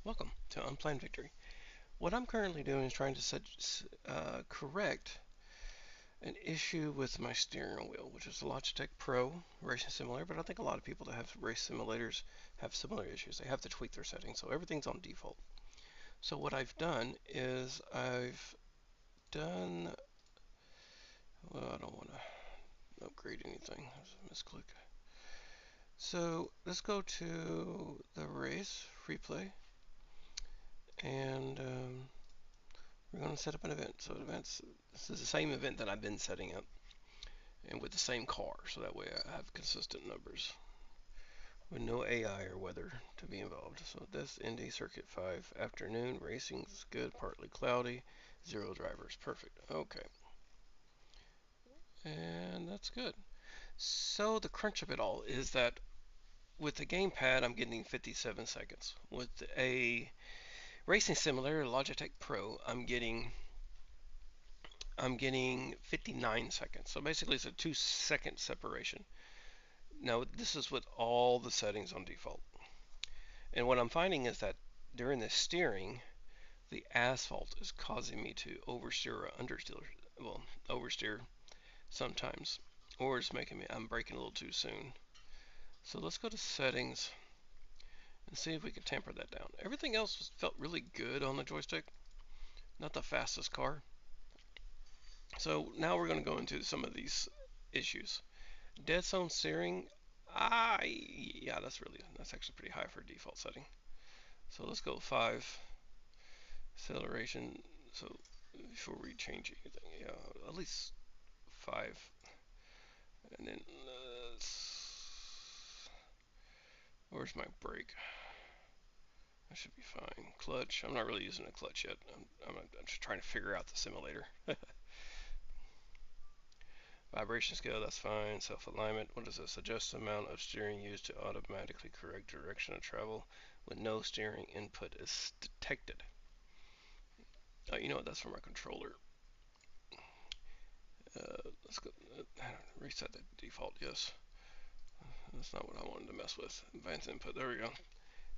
Welcome to Unplanned Victory. What I'm currently doing is trying to correct an issue with my steering wheel, which is the Logitech Pro Racing Simulator, but I think a lot of people that have race simulators have similar issues. They have to tweak their settings, so everything's on default. So what I've done is I've done, well, I don't want to upgrade anything. There's a misclick. So let's go to the race, free play, and we're going to set up an event. So this is the same event that I've been setting up and with the same car. So that way I have consistent numbers with no AI or weather to be involved. So this Indy Circuit 5 afternoon racing is good, partly cloudy, 0 drivers. Perfect. Okay. And that's good. So the crunch of it all is that with the gamepad I'm getting 57 seconds. With a racing simulator, Logitech Pro, I'm getting 59 seconds. So basically it's a 2-second separation. Now this is with all the settings on default. And what I'm finding is that during the steering, the asphalt is causing me to oversteer or understeer. Well, oversteer sometimes, or it's making me, I'm braking a little too soon. So let's go to settings and see if we can tamper that down. Everything else felt really good on the joystick. Not the fastest car. So now we're going to go into some of these issues. Dead zone steering, yeah, that's actually pretty high for a default setting. So let's go 5 acceleration. So before we change anything, yeah, at least 5, and then where's my brake? That should be fine. Clutch. I'm not really using a clutch yet. I'm just trying to figure out the simulator. Vibration scale, that's fine. Self-alignment, what is this? Adjust the amount of steering used to automatically correct direction of travel when no steering input is detected. Oh, you know what? That's for my controller. Let's go reset the default. Yes, that's not what I wanted to mess with. Advanced input. There we go.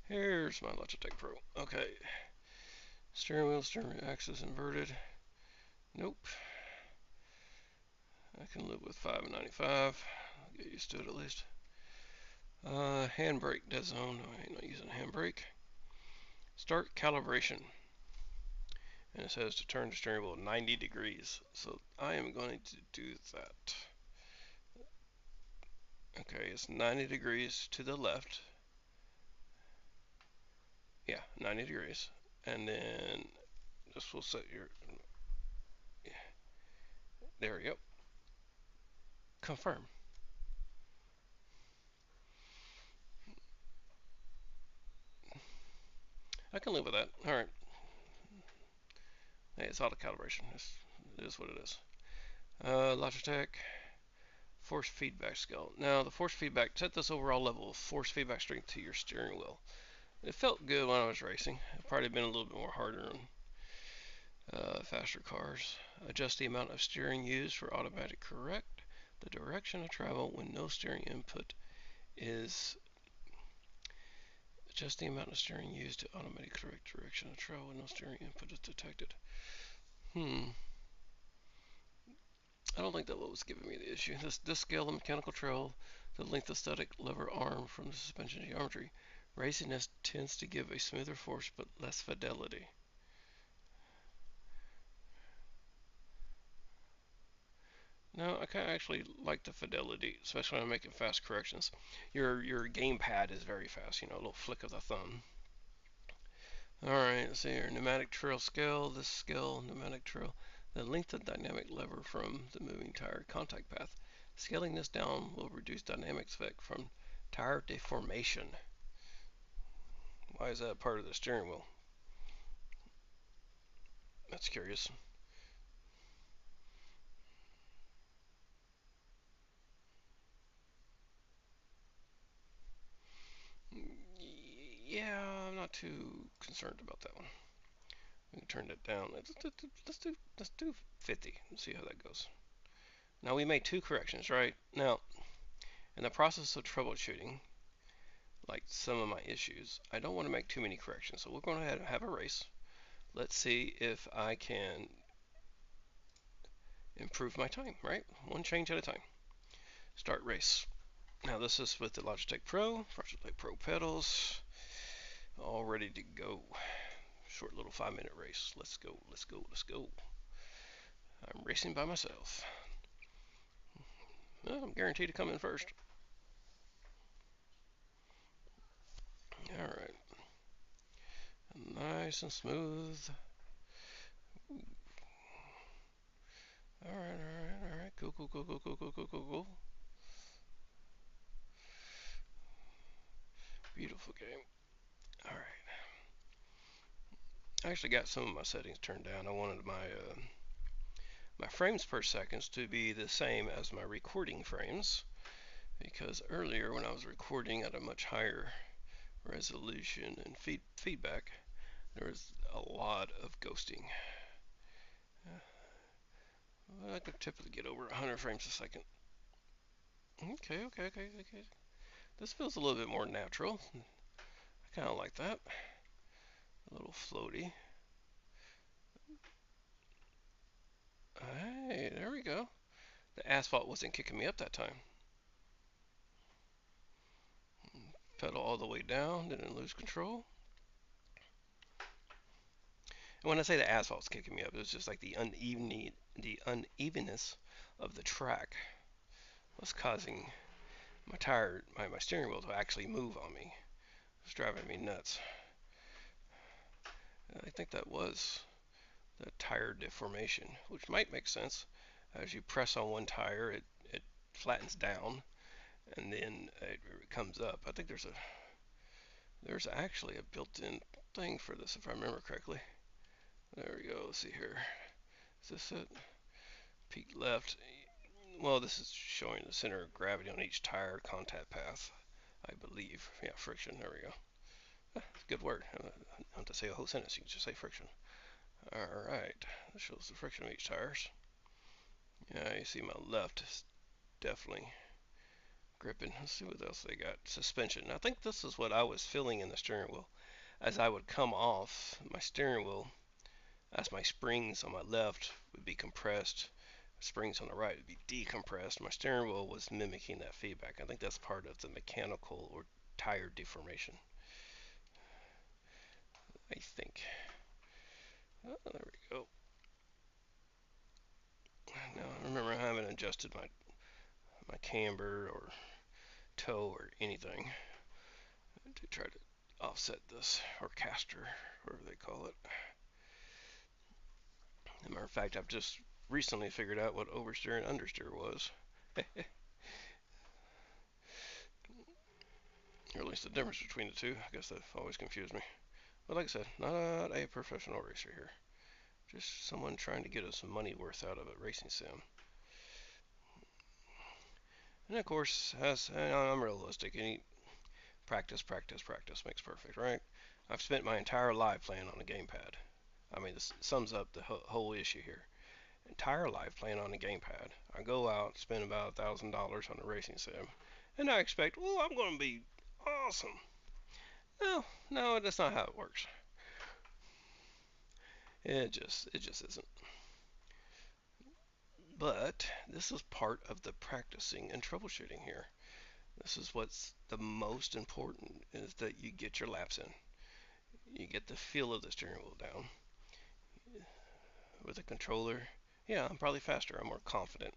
Here's my Logitech Pro. Okay. Steering wheel axis inverted. Nope. I can live with 5 and 95. I'll get used to it at least. Handbrake dead zone. No, I ain't not using handbrake. Start calibration. And it says to turn the steering wheel 90 degrees. So I am going to do that. Okay, it's 90 degrees to the left. Yeah, 90 degrees. And then this will set your, there we go. Confirm. I can live with that. Alright. Hey, it's auto calibration. It is what it is. Logitech force feedback scale. Now the force feedback, set this overall level of force feedback strength to your steering wheel. It felt good when I was racing. It probably been a little bit more harder on faster cars. Adjust the amount of steering used for automatic correct. The direction of travel when no steering input is, adjust the amount of steering used to automatically correct direction of travel when no steering input is detected. I don't think that was giving me the issue. This scale of mechanical trail, the length of static lever arm from the suspension geometry. Raciness tends to give a smoother force but less fidelity. No, I kind of actually like the fidelity, especially when I'm making fast corrections. Your gamepad is very fast, you know, a little flick of the thumb. Alright, let's see here. Pneumatic trail scale. This scale, pneumatic trail. The length of dynamic lever from the moving tire contact path. Scaling this down will reduce dynamics effect from tire deformation. Why is that part of the steering wheel? That's curious. Yeah, I'm not too concerned about that one. We can turn that down. Let's do 50 and see how that goes. Now we made 2 corrections, right? Now, in the process of troubleshooting, like some of my issues. I don't want to make too many corrections, so we're going to have a race. Let's see if I can improve my time, right? One change at a time. Start race. Now this is with the Logitech Pro pedals, all ready to go. Short little 5-minute race. Let's go, let's go, let's go. I'm racing by myself. Well, I'm guaranteed to come in first. Alright. Nice and smooth. Alright. Go. Beautiful game. Alright. I actually got some of my settings turned down. I wanted my frames per seconds to be the same as my recording frames, because earlier when I was recording at a much higher resolution and feedback, there was a lot of ghosting. I could typically get over 100 frames a second. Okay. This feels a little bit more natural. I kind of like that. A little floaty. Hey, there we go. The asphalt wasn't kicking me up that time. Pedal all the way down, didn't lose control. And when I say the asphalt's kicking me up, it's just like the unevenness of the track was causing my steering wheel to actually move on me. It's driving me nuts. I think that was the tire deformation, which might make sense. As you press on one tire, it flattens down, and then it comes up. I think there's actually a built-in thing for this, if I remember correctly. There we go. Let's see here. Is this it? Peak left. Well, this is showing the center of gravity on each tire contact path, I believe. Yeah, friction. There we go. It's a good word. I don't have to say a whole sentence. You can just say friction. All right. This shows the friction of each tires. Yeah, you see my left is definitely gripping. Let's see what else they got. Suspension. I think this is what I was feeling in the steering wheel. As I would come off my steering wheel, as my springs on my left would be compressed, springs on the right would be decompressed. My steering wheel was mimicking that feedback. I think that's part of the mechanical or tire deformation. I think. Oh, there we go. Now I remember I haven't adjusted my camber or toe or anything to try to offset this, or caster, whatever they call it. As a matter of fact, I've just recently figured out what oversteer and understeer was. Or at least the difference between the two. I guess that always confused me. But like I said, not a professional racer here. Just someone trying to get us some money worth out of a racing sim. And of course, I'm realistic. Any practice makes perfect, right? I've spent my entire life playing on a gamepad. I mean, this sums up the whole issue here. Entire life playing on a gamepad. I go out, spend about $1,000 on a racing sim, and I expect, well, I'm going to be awesome. No, that's not how it works. It just isn't. But this is part of the practicing and troubleshooting here. This is what's the most important, is that you get your laps in. You get the feel of the steering wheel down. With a controller, yeah, I'm probably faster. I'm more confident.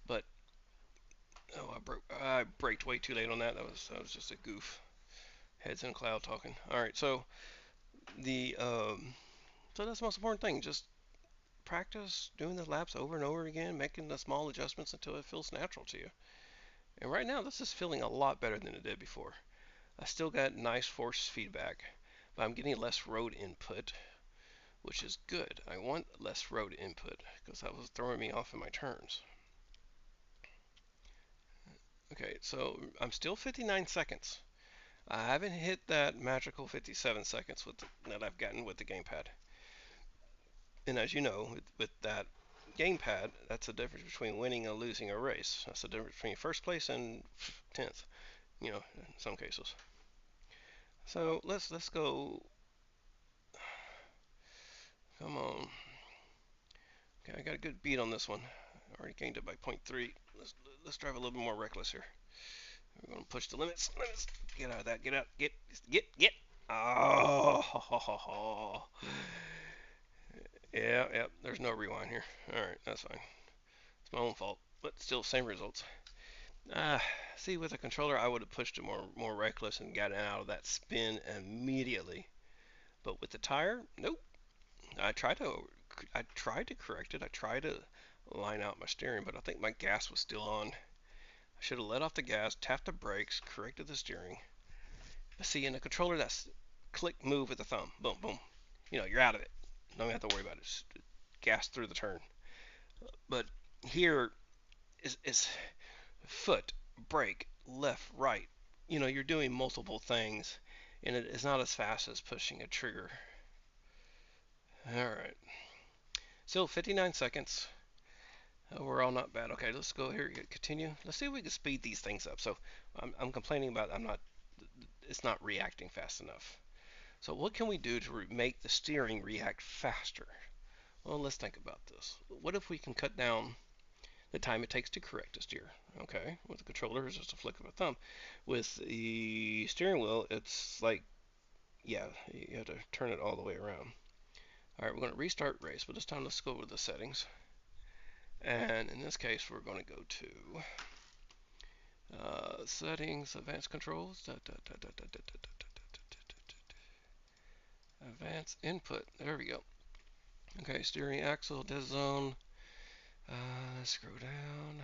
But oh, I braked way too late on that. That was just a goof. Heads in a cloud talking. All right, so so that's the most important thing. Just practice doing the laps over and over again, making the small adjustments until it feels natural to you. And right now, this is feeling a lot better than it did before. I still got nice force feedback, but I'm getting less road input, which is good. I want less road input because that was throwing me off in my turns. Okay, so I'm still 59 seconds. I haven't hit that magical 57 seconds that I've gotten with the gamepad. And as you know, with that gamepad, that's the difference between winning and losing a race. That's the difference between first place and 10th. you know, in some cases. So let's go. Come on. Okay, I got a good beat on this one. I already gained it by .3. Let's drive a little bit more reckless here. We're gonna push the limits. Limits. Get out of that. Get out. Get. Oh. Yeah. There's no rewind here. All right, that's fine. It's my own fault, but still same results. Ah, see, with a controller, I would have pushed it more reckless and gotten out of that spin immediately. But with the tire, nope. I tried to I tried to correct it. I tried to line out my steering, but I think my gas was still on. I should have let off the gas, tapped the brakes, corrected the steering. But see, in a controller, that's click, move with the thumb. Boom, boom. You know, you're out of it. Don't have to worry about it. Just gas through the turn. But here is foot, brake, left, right. You know, you're doing multiple things, and it is not as fast as pushing a trigger. All right. Still 59 seconds. Overall, not bad. Okay, let's go here. Continue. Let's see if we can speed these things up. So I'm complaining about it's not reacting fast enough. So what can we do to make the steering react faster? Well, let's think about this. What if we can cut down the time it takes to correct a steer? Okay, with the controller, it's just a flick of a thumb. With the steering wheel, it's like, yeah, you have to turn it all the way around. All right, we're going to restart race, but this time let's go over the settings. And in this case, we're going to go to settings, advanced controls, advanced input. There we go. Okay, steering axle, dead zone. Scroll down.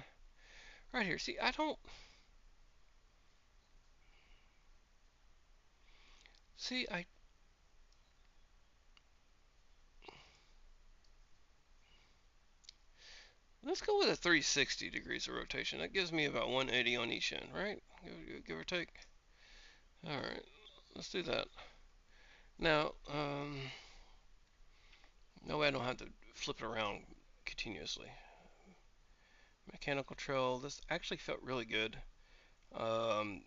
Right here. See, I don't. See, I. Let's go with a 360 degrees of rotation. That gives me about 180 on each end, right? Give or take. All right, let's do that. Now, no way I don't have to flip it around continuously. Mechanical control. This actually felt really good.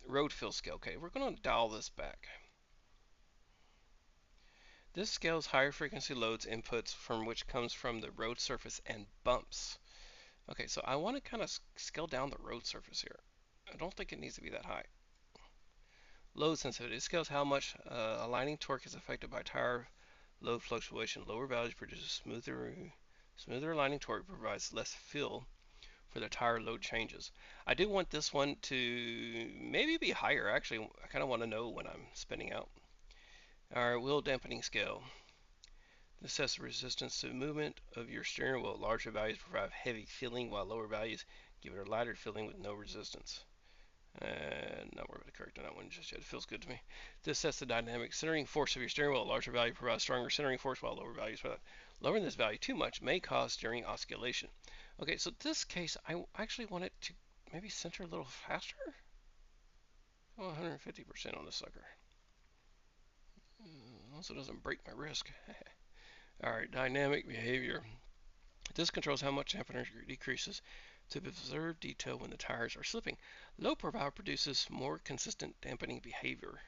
Road fill scale. Okay, we're going to dial this back. This scales higher frequency loads inputs from which comes from the road surface and bumps. Okay, so I want to kind of scale down the road surface here. I don't think it needs to be that high. Load sensitivity. It scales how much aligning torque is affected by tire load fluctuation. Lower values produce smoother aligning torque, provides less feel for the tire load changes. I do want this one to maybe be higher. Actually, I kind of want to know when I'm spinning out. Our wheel dampening scale. This tests the resistance to movement of your steering wheel. Larger values provide heavy feeling, while lower values give it a lighter feeling with no resistance. And not worried about correcting that one just yet. It feels good to me. This tests the dynamic centering force of your steering wheel. Larger value provides stronger centering force, while lower values provide. Lowering this value too much may cause steering oscillation. Okay, so this case, I actually want it to maybe center a little faster. Oh, 150% on this sucker. Also doesn't break my wrist. Alright, dynamic behavior. This controls how much dampener decreases to observe detail when the tires are slipping. Low profile produces more consistent dampening behavior.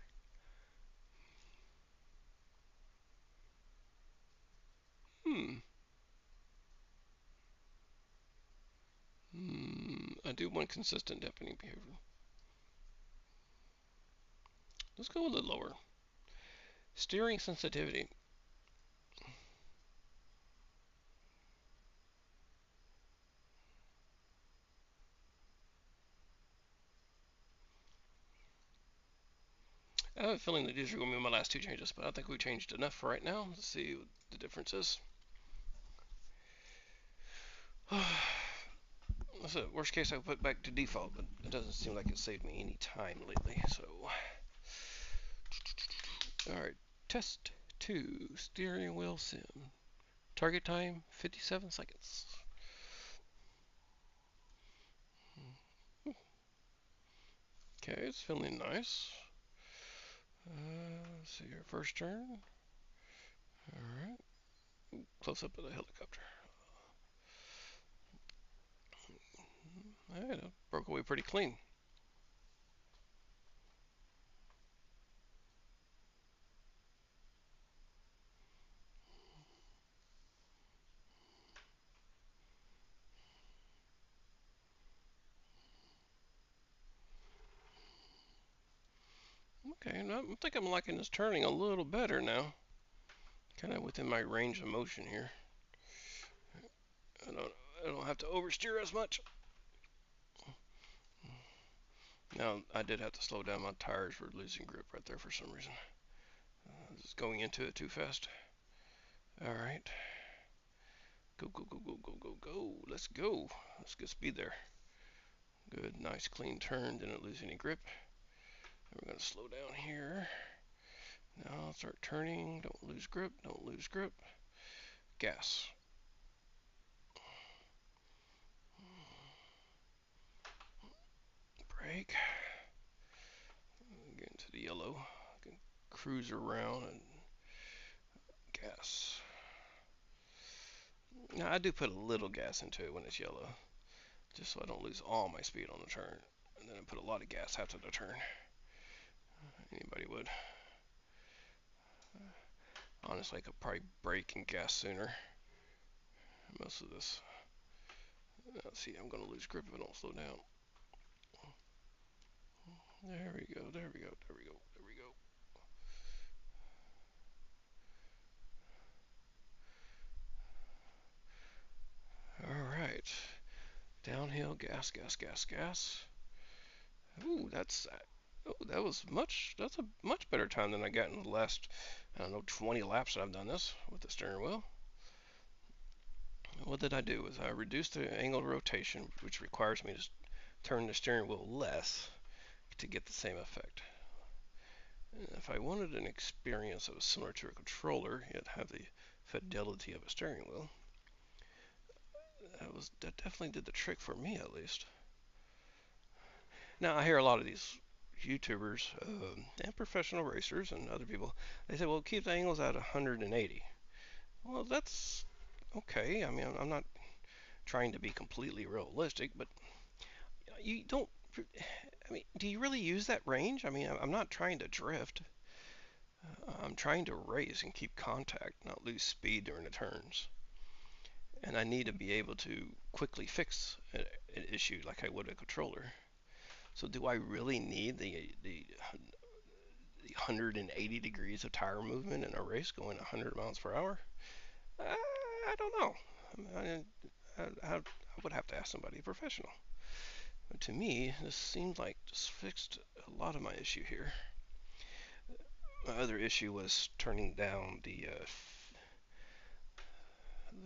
I do want consistent dampening behavior. Let's go a little lower. Steering sensitivity. I have a feeling that these are going to be my last two changes, but I think we changed enough for right now. Let's see what the difference is. That's it. Worst case, I put back to default, but it doesn't seem like it saved me any time lately. So, all right, test 2, steering wheel sim. Target time 57 seconds. Okay, it's feeling nice. Let's see your first turn. All right, close up of the helicopter. All right, it broke away pretty clean. I think I'm liking this turning a little better now. Kind of within my range of motion here. I don't have to oversteer as much. Now, I did have to slow down. My tires were losing grip right there for some reason. Just going into it too fast. Alright. Go, go, go, go, go, go, go. Let's go. Let's get speed there. Good, nice clean turn. Didn't lose any grip. And we're going to slow down here. Now start turning. Don't lose grip. Don't lose grip. Gas. Brake. Get into the yellow. I can cruise around and gas. Now I do put a little gas into it when it's yellow, just so I don't lose all my speed on the turn. And then I put a lot of gas after the turn. Anybody would. Honestly, I could probably brake and gas sooner. Most of this. Let's see, I'm going to lose grip if I don't slow down. There we go, there we go, there we go, there we go. Alright. Downhill, gas, gas, gas, gas. Ooh, that's a much better time than I got in the last, I don't know, 20 laps that I've done this with the steering wheel. What did I do is I reduced the angle of rotation, which requires me to turn the steering wheel less to get the same effect. And if I wanted an experience that was similar to a controller, yet have the fidelity of a steering wheel, that definitely did the trick for me, at least. Now I hear a lot of these YouTubers and professional racers and other people. They say, "Well, keep the angles at 180." Well, that's okay. I mean, I'm not trying to be completely realistic, but you don't. I mean, do you really use that range? I mean, I'm not trying to drift. I'm trying to race and keep contact, not lose speed during the turns. And I need to be able to quickly fix an issue like I would a controller. So do I really need the 180 degrees of tire movement in a race going 100 miles per hour? I don't know. I would have to ask somebody professional. But to me, this seems like just fixed a lot of my issue here. My other issue was turning down the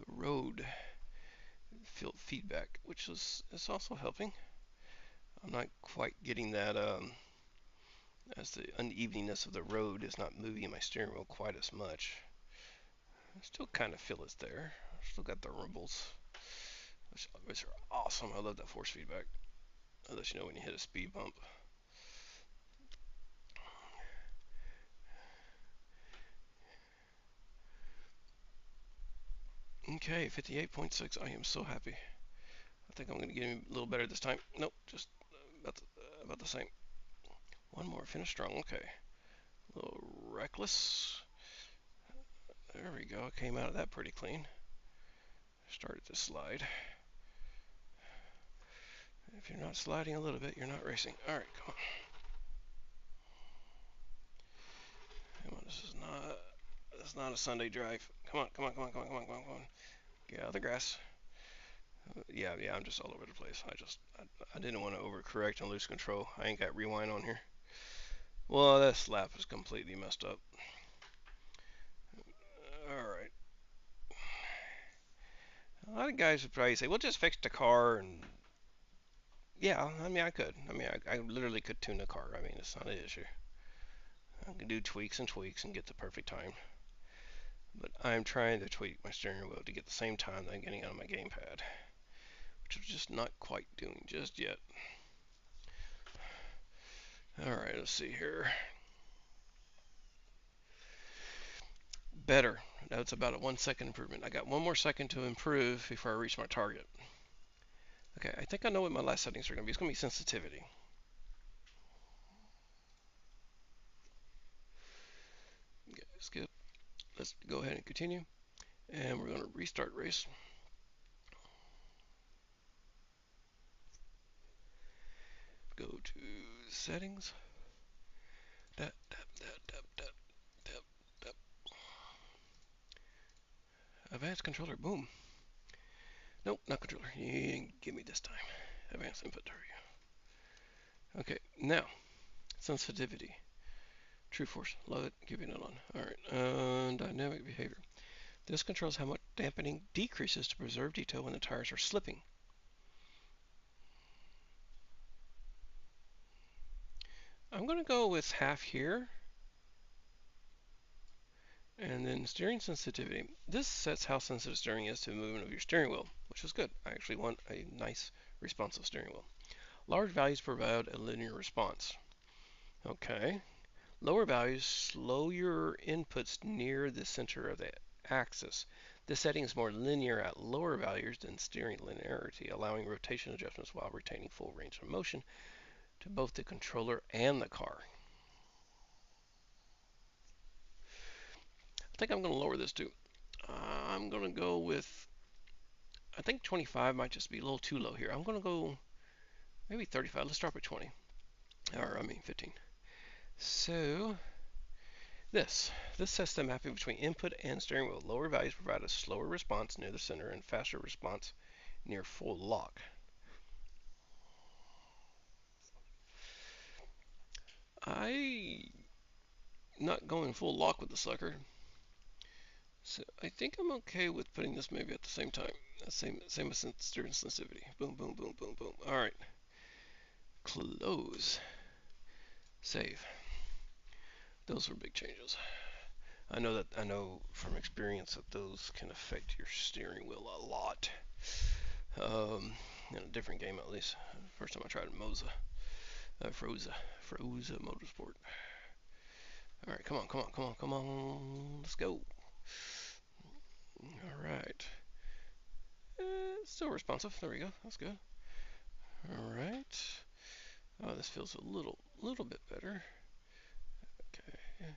road field feedback, which is also helping. I'm not quite getting that as the unevenness of the road is not moving my steering wheel quite as much. I still kind of feel it's there. Still got the rumbles, which are awesome. I love that force feedback. I'll let you know when you hit a speed bump. Okay, 58.6. I am so happy. I think I'm going to get him a little better this time. Nope, just about the same. One more, finish strong. Okay. A little reckless. There we go. Came out of that pretty clean. Started to slide. If you're not sliding a little bit, you're not racing. All right, come on. Come on, this is not a Sunday drive. Come on, come on, come on, come on, come on, come on, come on. Get out of the grass. Yeah, I'm just all over the place. I didn't want to overcorrect and lose control. I ain't got rewind on here. Well, this lap is completely messed up. Alright. A lot of guys would probably say, well, just fix the car. And yeah, I mean, I could. I mean, I literally could tune the car. I mean, it's not an issue. I can do tweaks and tweaks and get the perfect time. But I'm trying to tweak my steering wheel to get the same time that I'm getting out of my gamepad, which I'm just not quite doing just yet. Alright, let's see here. Better. That's about a 1 second improvement. I got 1 more second to improve before I reach my target. Okay, I think I know what my last settings are going to be. It's going to be sensitivity. Okay, skip. Let's go ahead and continue. And we're going to restart race. Go to settings. Advanced controller, boom. Nope, not controller. You ain't give me this time. Advanced input target. Okay, now, sensitivity. True force, love it, keeping it on. Alright, dynamic behavior. This controls how much dampening decreases to preserve detail when the tires are slipping. I'm going to go with half here. And then steering sensitivity. This sets how sensitive steering is to the movement of your steering wheel, which is good. I actually want a nice responsive steering wheel. Large values provide a linear response. Okay. Lower values slow your inputs near the center of the axis. This setting is more linear at lower values than steering linearity, allowing rotation adjustments while retaining full range of motion to both the controller and the car. I think I'm going to lower this too. I'm going to go with, I think 25 might just be a little too low here. I'm going to go maybe 35. Let's start with 20. Or, I mean 15. So, this sets the mapping between input and steering wheel. Lower values provide a slower response near the center and faster response near full lock. I not going full lock with the sucker. So I think I'm okay with putting this maybe at the same time. Same as steering sensitivity. Boom, boom, boom, boom, boom. All right. Close. Save. Those were big changes. I know from experience that those can affect your steering wheel a lot. In a different game at least. First time I tried Forza Motorsport. All right, come on. Let's go. All right. Still responsive. There we go. That's good. All right. Oh, this feels a little bit better. Okay.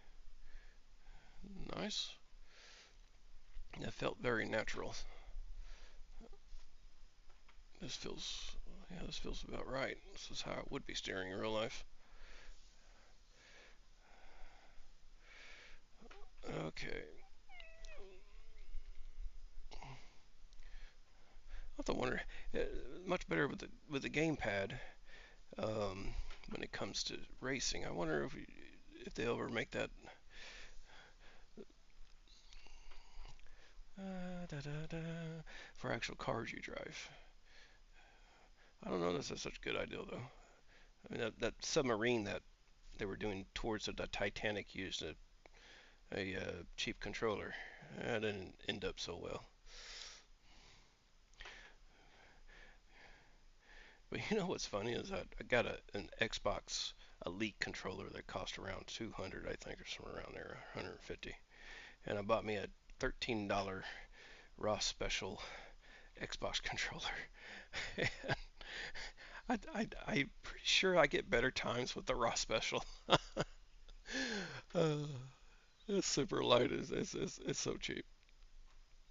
Nice. That felt very natural. This feels about right. This is how it would be steering in real life. Okay. I have to wonder, much better with the gamepad when it comes to racing. I wonder if they ever make that for actual cars you drive. I don't know if that's such a good idea though. I mean that submarine that they were doing towards the Titanic used a cheap controller. That didn't end up so well. But you know what's funny is that I got an Xbox Elite controller that cost around 200, I think, or somewhere around there, 150. And I bought me a $13 Ross Special Xbox controller. I'm pretty sure I get better times with the Ross Special. uh, it's super light. It's so cheap,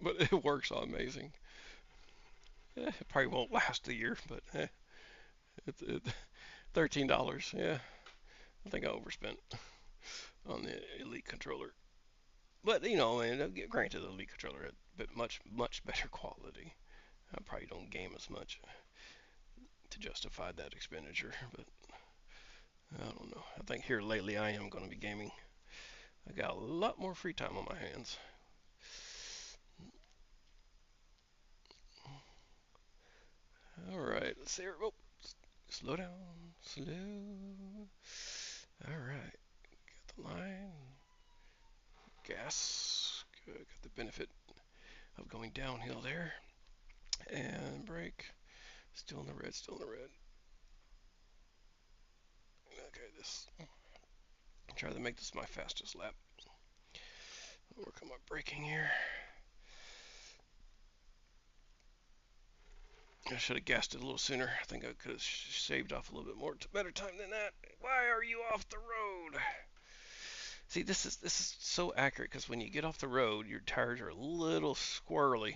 but it works amazing. It probably won't last a year, but it $13. Yeah, I think I overspent on the Elite controller. But you know, and granted, the Elite controller had but much better quality. I probably don't game as much to justify that expenditure, but I don't know. I think here lately I am going to be gaming. I got a lot more free time on my hands. All right, let's see here. Oh, slow down, slow. All right, got the line, gas. Good, got the benefit of going downhill there, and brake. Still in the red, still in the red. Okay, this. Try to make this my fastest lap. Work on my braking here. I should have gassed it a little sooner. I think I could have saved off a little bit more. Better time than that. Why are you off the road? See, this is so accurate because when you get off the road, your tires are a little squirrely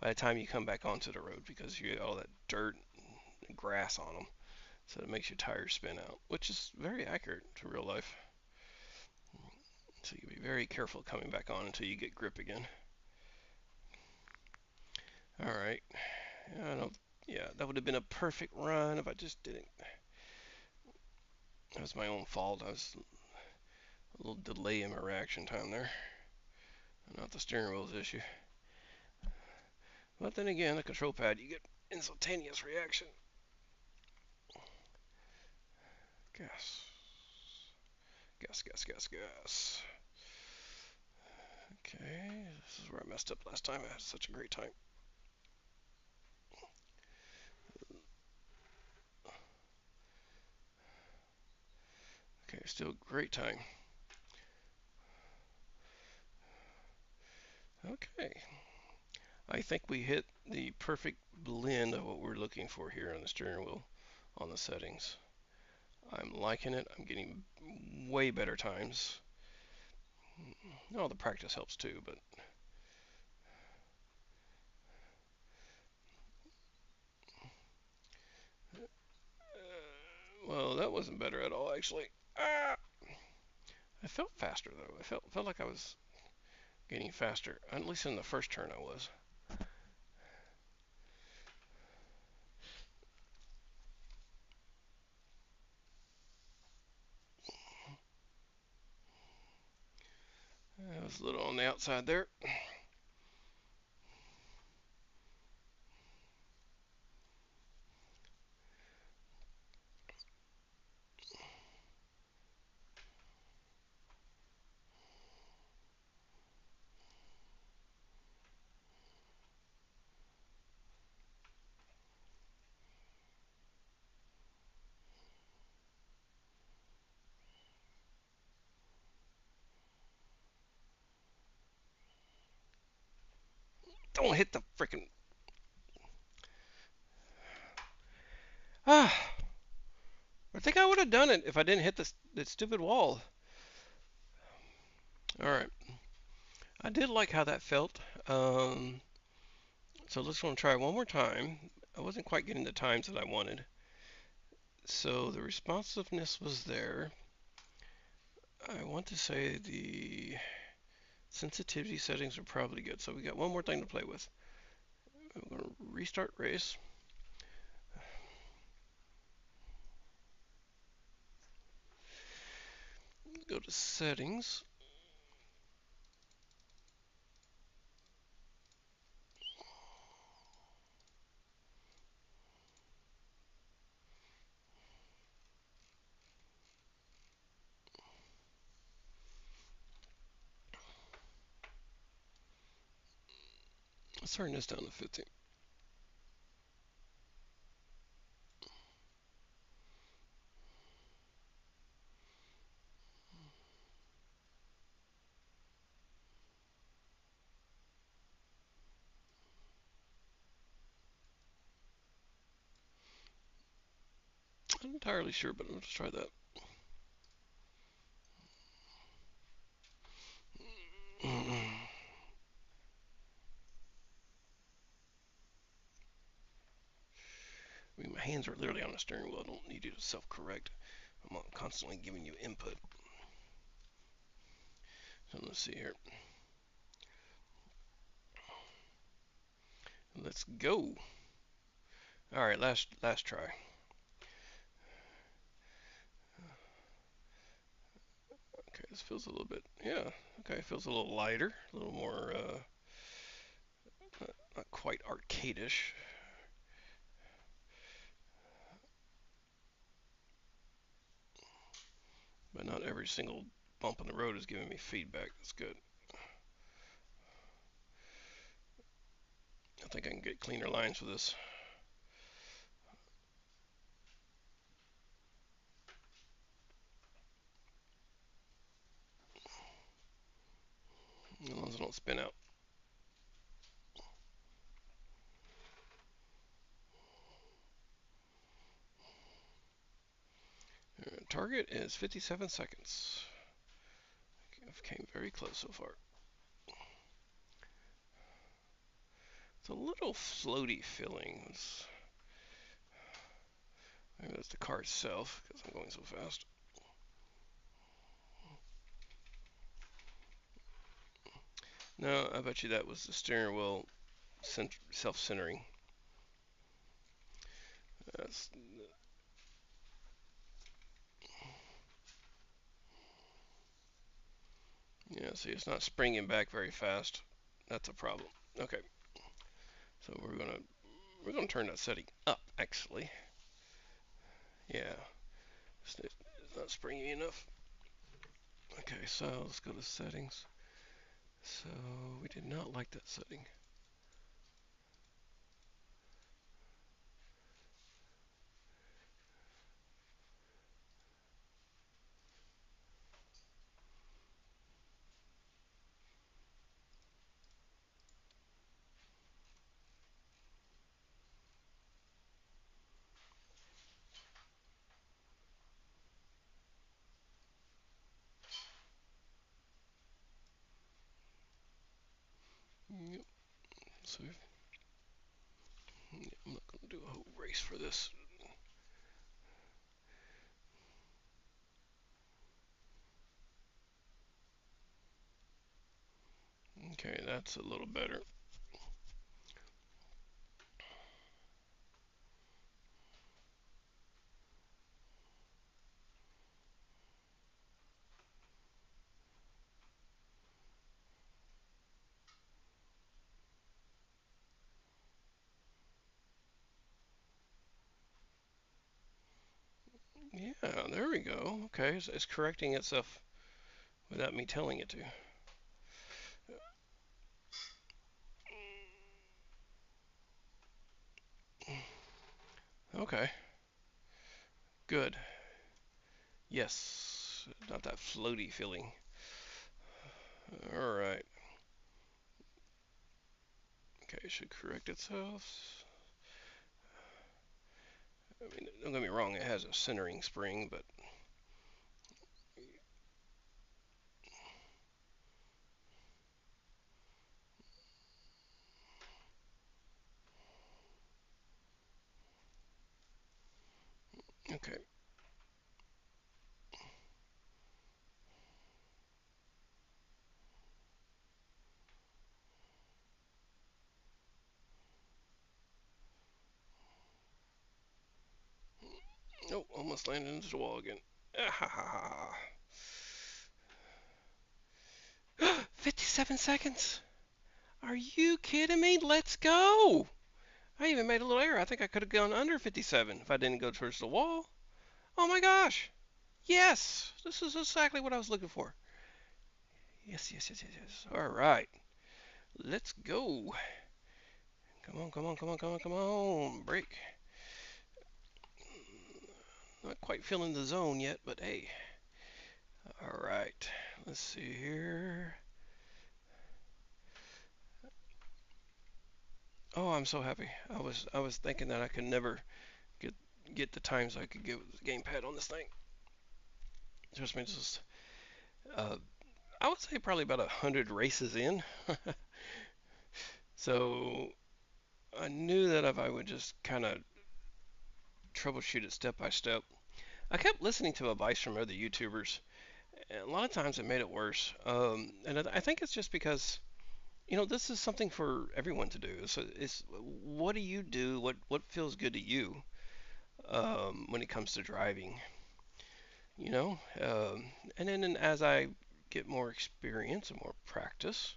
by the time you come back onto the road because you get all that dirt and grass on them. So it makes your tires spin out, which is very accurate to real life. So you be very careful coming back on until you get grip again. All right. I don't. Yeah, that would have been a perfect run if I just didn't. That was my own fault. I was a little delay in my reaction time there. Not the steering wheel's issue. But then again, the control pad, you get instantaneous reaction. Gas. Gas, gas, gas, gas. Okay, this is where I messed up last time. I had such a great time. Okay, still great time. Okay. I think we hit the perfect blend of what we're looking for here on the steering wheel on the settings. I'm liking it. I'm getting way better times. Oh, the practice helps too, but well, that wasn't better at all actually. Ah! I felt faster though. I felt like I was getting faster. At least in the first turn I was. I was a little on the outside there. Don't hit the freaking. Ah! I think I would have done it if I didn't hit the stupid wall. All right. I did like how that felt. So let's go and try one more time. I wasn't quite getting the times that I wanted. So the responsiveness was there. I want to say the sensitivity settings are probably good. So we got one more thing to play with. I'm going to restart race. Go to settings. Let's turn this down to 15. I'm not entirely sure, but let's try that. I mean, my hands are literally on the steering wheel. I don't need you to self-correct. I'm constantly giving you input. So let's see here. Let's go. All right, last try. Okay, this feels a little bit, yeah. Okay, it feels a little lighter, a little more, not quite arcadish. But not every single bump in the road is giving me feedback. That's good. I think I can get cleaner lines with this. As long as I don't spin out. Target is 57 seconds. I've came very close so far. It's a little floaty feeling. Maybe that's the car itself because I'm going so fast. No, I bet you that was the steering wheel self-centering. That's, yeah, see, it's not springing back very fast. That's a problem. Okay, so we're gonna turn that setting up actually. Yeah, it's not springy enough. Okay, so let's go to settings. So we did not like that setting. Yep. So yeah, I'm not gonna do a whole race for this. Okay, that's a little better. Yeah, there we go. Okay, so it's correcting itself without me telling it to. Okay, good. Yes, not that floaty feeling. All right. Okay, it should correct itself. I mean, don't get me wrong, it has a centering spring, but okay. Oh, almost landed into the wall again. Ah, ha, ha, ha. 57 seconds. Are you kidding me? Let's go. I even made a little error. I think I could have gone under 57 if I didn't go towards the wall. Oh my gosh. Yes. This is exactly what I was looking for. Yes, yes, yes, yes, yes. All right. Let's go. Come on, come on, come on, come on, come on. Break. Not quite feeling the zone yet, but hey. All right. Let's see here. Oh, I'm so happy. I was thinking that I could never get get the times I could get with the gamepad on this thing. Just me, just uh, I would say probably about 100 races in. So I knew that if I would just kind of troubleshoot it step by step. I kept listening to advice from other YouTubers, and a lot of times it made it worse. And I think it's just because this is something for everyone to do. So it's what do you do? What feels good to you when it comes to driving? You know, and then as I get more experience and more practice,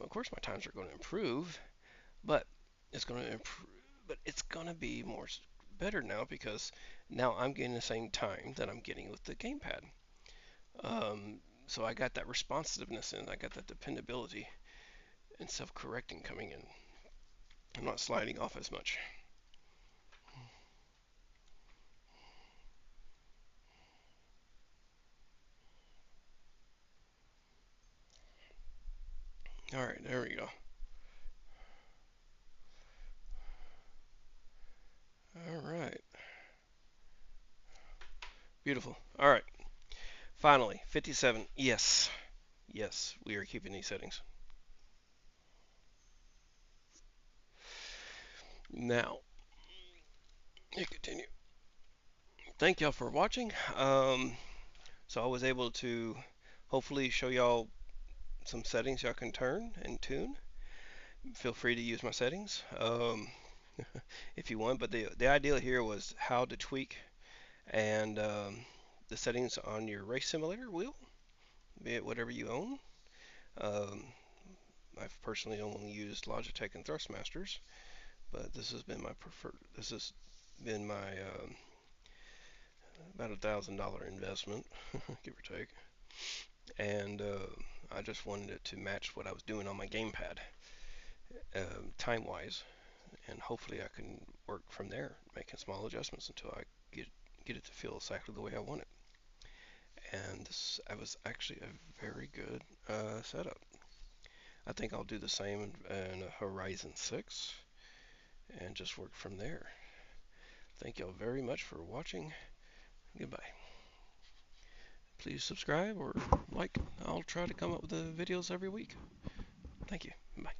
of course my times are going to improve, but it's going to improve, but it's going to be more better now because now I'm getting the same time that I'm getting with the gamepad. So I got that responsiveness and I got that dependability and self-correcting coming in. I'm not sliding off as much. All right, there we go. All right, beautiful. All right, finally, 57. Yes, yes, we are keeping these settings. Now, you continue. Thank y'all for watching. So I was able to hopefully show y'all some settings y'all can turn and tune. feel free to use my settings if you want. But the idea here was how to tweak and the settings on your race simulator wheel, be it whatever you own. Um, I've personally only used Logitech and Thrustmasters, but this has been my preferred. This has been my about $1,000 investment, give or take, and I just wanted it to match what I was doing on my gamepad, time-wise, and hopefully I can work from there, making small adjustments until I get it to feel exactly the way I want it. And this was actually a very good setup. I think I'll do the same in Horizon 6 and just work from there. Thank y'all very much for watching. Goodbye. Please subscribe or like. I'll try to come up with the videos every week. Thank you. Bye.